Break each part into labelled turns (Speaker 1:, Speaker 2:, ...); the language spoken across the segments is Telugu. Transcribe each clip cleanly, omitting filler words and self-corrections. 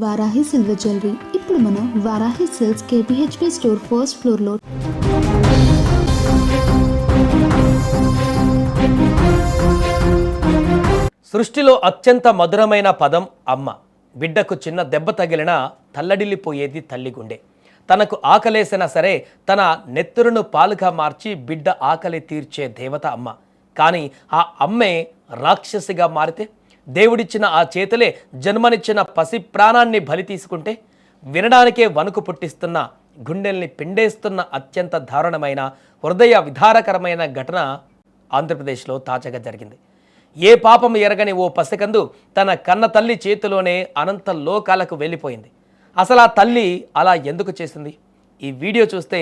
Speaker 1: వారాహి సిల్వర్ జ్యువెలరీ ఇప్పుడు మనం Varahi silks KPHP store first ఫ్లోర్లో.
Speaker 2: సృష్టిలో అత్యంత మధురమైన పదం అమ్మ. బిడ్డకు చిన్న దెబ్బ తగిలినా తల్లడిల్లిపోయేది తల్లి గుండె. తనకు ఆకలేసినా సరే తన నెత్తురును పాలుగా మార్చి బిడ్డ ఆకలి తీర్చే దేవత అమ్మ. కానీ ఆ అమ్మే రాక్షసిగా మారితే, దేవుడిచ్చిన ఆ చేతులే జన్మనిచ్చిన పసి ప్రాణాన్ని బలి తీసుకుంటే, వినడానికే వణుకు పుట్టిస్తున్న, గుండెల్ని పిండేస్తున్న అత్యంత దారుణమైన, హృదయ విదారకరమైన ఘటన ఆంధ్రప్రదేశ్లో తాజాగా జరిగింది. ఏ పాపం ఎరగని ఓ పసికందు తన కన్న తల్లి చేతిలోనే అనంత లోకాలకు వెళ్ళిపోయింది. అసలు ఆ తల్లి అలా ఎందుకు చేసింది? ఈ వీడియో చూస్తే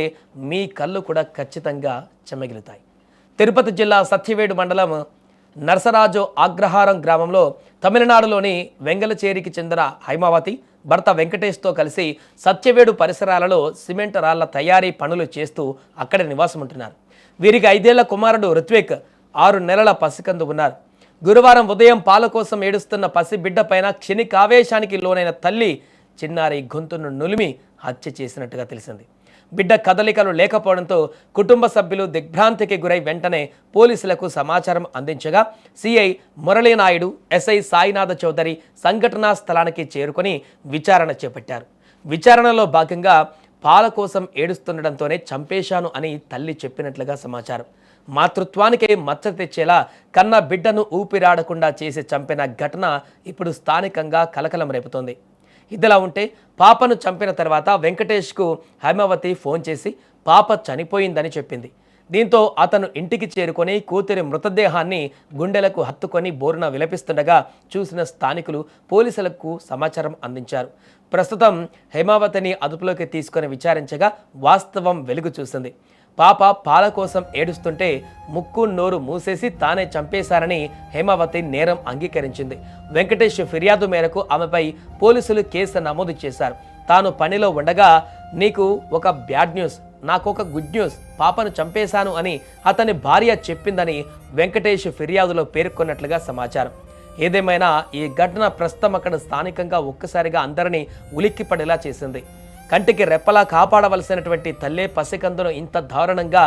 Speaker 2: మీ కళ్ళు కూడా ఖచ్చితంగా చెమ్మగిలుతాయి. తిరుపతి జిల్లా సత్యవేడు మండలం నరసరాజు అగ్రహారం గ్రామంలో తమిళనాడులోని వెంగళచేరికి చెందిన హైమావతి భర్త వెంకటేష్తో కలిసి సత్యవేడు పరిసరాలలో సిమెంట్ రాళ్ల తయారీ పనులు చేస్తూ అక్కడే నివాసం ఉంటున్నారు. వీరికి 5 ఏళ్ల కుమారుడు రుత్విక్, 6 నెలల పసికందు ఉన్నారు. గురువారం ఉదయం పాల కోసం ఏడుస్తున్న పసి బిడ్డ పైన క్షణికావేశానికి లోనైన తల్లి చిన్నారి గొంతును నులిమి హత్య చేసినట్టుగా తెలిసింది. బిడ్డ కదలికలు లేకపోవడంతో కుటుంబ సభ్యులు దిగ్భ్రాంతికి గురై వెంటనే పోలీసులకు సమాచారం అందించగా సిఐ మురళీనాయుడు, ఎస్ఐ సాయినాథ చౌదరి సంఘటనా స్థలానికి చేరుకొని విచారణ చేపట్టారు. విచారణలో భాగంగా పాల కోసం ఏడుస్తుండడంతోనే చంపేశాను అని తల్లి చెప్పినట్లుగా సమాచారం. మాతృత్వానికే మచ్చ తెచ్చేలా కన్న బిడ్డను ఊపిరాడకుండా చేసి చంపిన ఘటన ఇప్పుడు స్థానికంగా కలకలం రేపుతోంది. ఇదిలా ఉంటే పాపను చంపిన తర్వాత వెంకటేష్కు హైమావతి ఫోన్ చేసి పాప చనిపోయిందని చెప్పింది. దీంతో అతను ఇంటికి చేరుకొని కూతురి మృతదేహాన్ని గుండెలకు హత్తుకొని బోరున విలపిస్తుండగా చూసిన స్థానికులు పోలీసులకు సమాచారం అందించారు. ప్రస్తుతం హైమావతిని అదుపులోకి తీసుకొని విచారించగా వాస్తవం వెలుగు చూసింది. పాప పాల కోసం ఏడుస్తుంటే ముక్కు నోరు మూసేసి తానే చంపేశారని హేమావతి నేరం అంగీకరించింది. వెంకటేష్ ఫిర్యాదు మేరకు ఆమెపై పోలీసులు కేసు నమోదు చేశారు. తాను పనిలో ఉండగా నీకు ఒక బ్యాడ్ న్యూస్, నాకు ఒక గుడ్ న్యూస్, పాపను చంపేశాను అని అతని భార్య చెప్పిందని వెంకటేష్ ఫిర్యాదులో పేర్కొన్నట్లుగా సమాచారం. ఏదేమైనా ఈ ఘటన ప్రస్తుతం అక్కడ స్థానికంగా ఒక్కసారిగా అందరినీ ఉలిక్కిపడేలా చేసింది. కంటికి రెప్పలా కాపాడవలసినటువంటి తల్లే పసికందును ఇంత దారుణంగా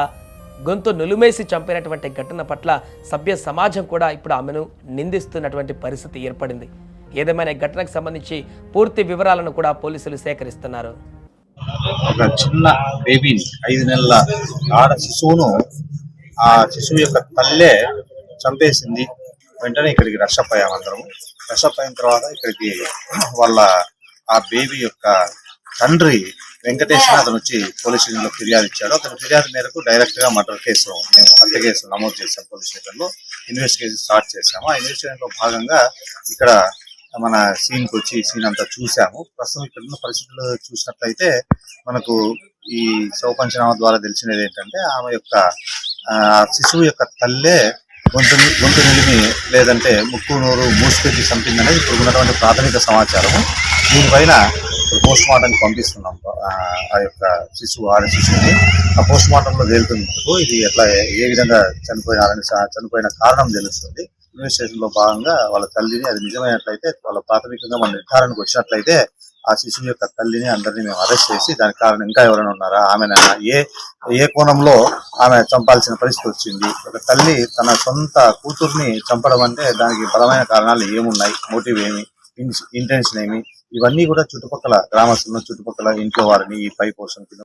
Speaker 2: గొంతు నులిమేసి చంపినటువంటి ఘటన పట్ల సభ్య సమాజం కూడా ఇప్పుడు ఆమెను నిందిస్తున్నటువంటి పరిస్థితి ఏర్పడింది. ఏదేమైనా ఈ ఘటనకు సంబంధించి పూర్తి వివరాలను కూడా పోలీసులు సేకరిస్తున్నారు.
Speaker 3: ఒక చిన్న బేబీని 5 నెలల ఆడ శిశువును ఆ శిశువు యొక్క తల్లే చంపేసింది. వెంటనే ఇక్కడికి రష్ అయ్యాం అందరం. రష్ అయిన తర్వాత ఇక్కడికి వాళ్ళ ఆ బేబీ యొక్క తండ్రి వెంకటేష్ అతను వచ్చి పోలీస్ స్టేషన్ లో ఫిర్యాదు ఇచ్చాడు. అతని ఫిర్యాదు మేరకు డైరెక్ట్ గా మర్డర్ కేసు మేము హత్య కేసు నమోదు చేసాం. పోలీస్ స్టేషన్ లో ఇన్వెస్టిగేషన్ స్టార్ట్ చేసాము. ఆ ఇన్వెస్టిగేషన్ లో భాగంగా ఇక్కడ మన సీన్ కి వచ్చి సీన్ అంతా చూసాము. ప్రస్తుతం ఇక్కడ ఉన్న పరిస్థితులు చూసినట్లయితే మనకు ఈ శవ పంచనామా ద్వారా తెలిసినది ఏంటంటే ఆమె యొక్క శిశువు యొక్క తల్లే గొంతు నిలిమి లేదంటే ముక్కు నోరు మూసిపెట్టి చంపిందనేది ఇప్పుడు ఉన్నటువంటి ప్రాథమిక సమాచారము. దీనిపైన పోస్ట్ మార్టంకి పంపిస్తున్నాం. ఆ యొక్క ఆడ శిశువుని ఆ పోస్ట్ మార్టంలో తేలుతుంది. ఇది ఎట్లా ఏ విధంగా చనిపోయిన కారణం తెలుస్తుంది. ఇన్వెస్టిగేషన్ లో భాగంగా వాళ్ళ తల్లిని, అది నిజమైనట్లయితే వాళ్ళ ప్రాథమికంగా మన నిర్ధారణకు వచ్చినట్లయితే ఆ శిశువు యొక్క తల్లిని అందరినీ మేము అరెస్ట్ చేసి దానికి కారణం ఇంకా ఎవరైనా ఉన్నారా, ఆమె ఏ కోణంలో ఆమె చంపాల్సిన పరిస్థితి వచ్చింది, ఒక తల్లి తన సొంత కూతుర్ని చంపడం అంటే దానికి బలమైన కారణాలు ఏమున్నాయి, మోటివ్ ఏమి, ఇంటెన్షన్ ఏమి, ఇవన్నీ కూడా చుట్టుపక్కల గ్రామస్తులను, చుట్టుపక్కల ఇంట్లో వారిని ఈ పై పోర్షన్ కింద